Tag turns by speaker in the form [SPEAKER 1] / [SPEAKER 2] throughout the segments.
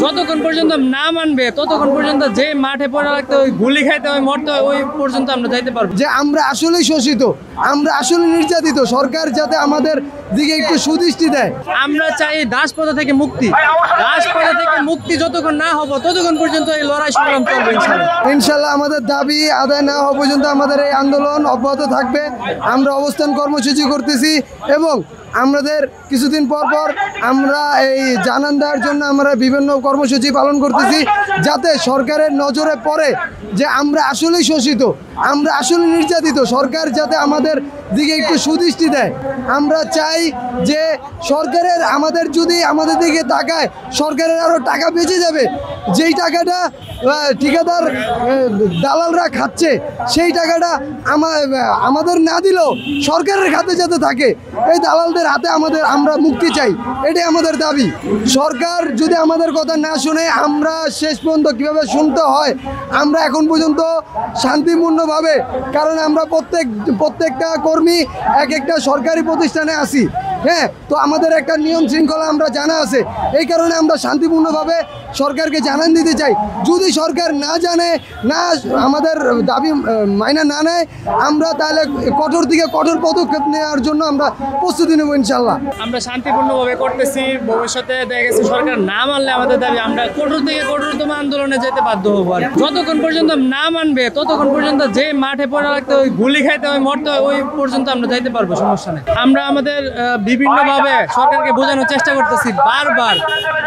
[SPEAKER 1] যতক্ষণ পর্যন্ত না মানবে ততক্ষণ পর্যন্ত যে মাঠে পড়া লাগতে ওই গুলি খাইতে হয় মরতে হয় ওই পর্যন্ত আমরা যাইতে পারবো।
[SPEAKER 2] যে আমরা আসলেই শোষিত, আমরা আসলে নির্যাতিত, সরকার যাতে আমাদের দিকে একটু সুদৃষ্টি দেয়।
[SPEAKER 1] আমরা চাই দাসপ্রথা থেকে মুক্তি। দাসপ্রথা থেকে মুক্তি যতক্ষণ না হবো ততক্ষণ পর্যন্ত এই লড়াই সংগ্রাম চলবে
[SPEAKER 2] ইনশাল্লাহ। আমাদের দাবি আদায় না হওয়া পর্যন্ত আমাদের এই আন্দোলন অব্যাহত থাকবে। আমরা অবস্থান কর্মসূচি করতেছি এবং আমাদের কিছুদিন পর পর আমরা এই জানান দেওয়ার জন্য আমরা বিভিন্ন কর্মসূচি পালন করতেছি, যাতে সরকারের নজরে পড়ে যে আমরা আসলেই শোষিত, আমরা আসলে নির্যাতিত, সরকার যাতে আমাদের দিকে একটু সুদৃষ্টি দেয়। আমরা চাই যে সরকারের আমাদের যদি আমাদের দিকে তাকায়, সরকারের আরও টাকা বেঁচে যাবে। যেই টাকাটা ঠিকাদার দালালরা খাচ্ছে, সেই টাকাটা আমাদের না দিলেও সরকারের খাতে যাতে থাকে, এই দালালদের হাতে আমরা মুক্তি চাই, এটাই আমাদের দাবি। সরকার যদি আমাদের কথা না শুনে আমরা শেষ পর্যন্ত কীভাবে শুনতে হয়, আমরা এখন পর্যন্ত শান্তিপূর্ণভাবে, কারণ আমরা প্রত্যেকটা কর্মী এক একটা সরকারি প্রতিষ্ঠানে আছি, হ্যাঁ, তো আমাদের একটা নিয়ম শৃঙ্খলা আমরা জানা আছে। এই কারণে আমরা শান্তিপূর্ণভাবে সরকারকে জানান দিতে চাই। যদি সরকার না জানে, না আমাদের দাবি মাইনা না নেয়, আমরা তাহলে কঠোর থেকে কঠোর পদক্ষেপ নেওয়ার জন্য আমরা প্রস্তুতি নেব ইনশাল্লাহ।
[SPEAKER 1] আমরা শান্তিপূর্ণভাবে করতেছি। ভবিষ্যতে দেখা গেছে সরকার না মানলে আমাদের দাবি আমরা কঠোর থেকে কঠোরতম আন্দোলনে যেতে বাধ্য হবো। আর যতক্ষণ পর্যন্ত না মানবে ততক্ষণ পর্যন্ত যে মাঠে পড়া লাগতে ওই গুলি খাইতে হয় মরতে হয় ওই পর্যন্ত আমরা যাইতে পারবো, সমস্যা নেই। আমরা আমাদের বিভিন্নভাবে সরকারকে বোঝানোর চেষ্টা করতেছি বারবার।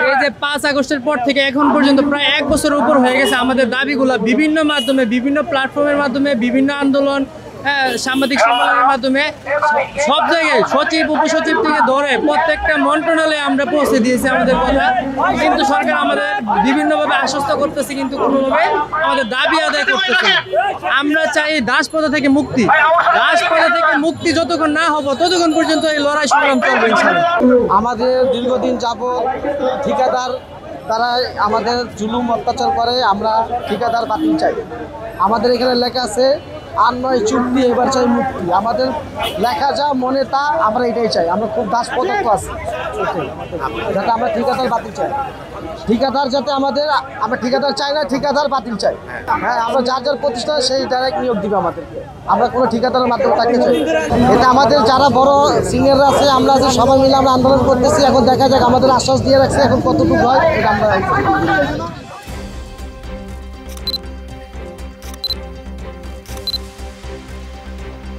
[SPEAKER 1] এই যে 5 আগস্টের পর থেকে এখন পর্যন্ত প্রায় 1 বছরের উপর হয়ে গেছে আমাদের দাবিগুলো বিভিন্ন মাধ্যমে, বিভিন্ন প্ল্যাটফর্মের মাধ্যমে, বিভিন্ন আন্দোলন, সাংবাদিক সম্মেলনের মাধ্যমে সব জায়গায় সচিব উপসচিব থেকে ধরে প্রত্যেকটা মন্ত্রণালয়ে আমরা পৌঁছে দিয়েছি আমাদের কথা, কিন্তু সরকার আমাদের বিভিন্নভাবে আশ্বস্ত করতেছে, কিন্তু কোনোভাবে আমাদের দাবি আদায় করতেছে। আমরা চাই দাসপ্রথা থেকে মুক্তি। দাসপ্রথা থেকে মুক্তি যতক্ষণ না হবো ততক্ষণ পর্যন্ত এই লড়াই সংগ্রাম চলবে ইনশাআল্লাহ।
[SPEAKER 3] আমাদের দীর্ঘদিন যাবৎ ঠিকাদার তারা আমাদের জুলুম অত্যাচার করে, আমরা ঠিকাদার বাতিল চাই। আমাদের এখানে লেখা আছে 8 9 চুক্তি, এবার চাই মুক্তি। আমাদের লেখা যা মনে তা আমরা এটাই চাই। আমরা খুব দাসপ্রথা আছি, যাতে আমরা ঠিকাদার বাতিল চাই। ঠিকাদার যাতে আমরা ঠিকাদার চাই না, ঠিকাদার বাতিল চাই। হ্যাঁ, আমরা যার প্রতিষ্ঠান সেই ডাইরেক্ট নিয়োগ দিবে আমাদেরকে, আমরা কোনো ঠিকাদারের মাধ্যমে থাকতে চাই। এটা আমাদের যারা বড় সিনিয়ররা আছে, আমরা যে সবাই মিলে আমরা আন্দোলন করতেছি। এখন দেখা যাক, আমাদের আশ্বাস দিয়ে রাখছে, এখন কতটুকু হয় এটা আমরা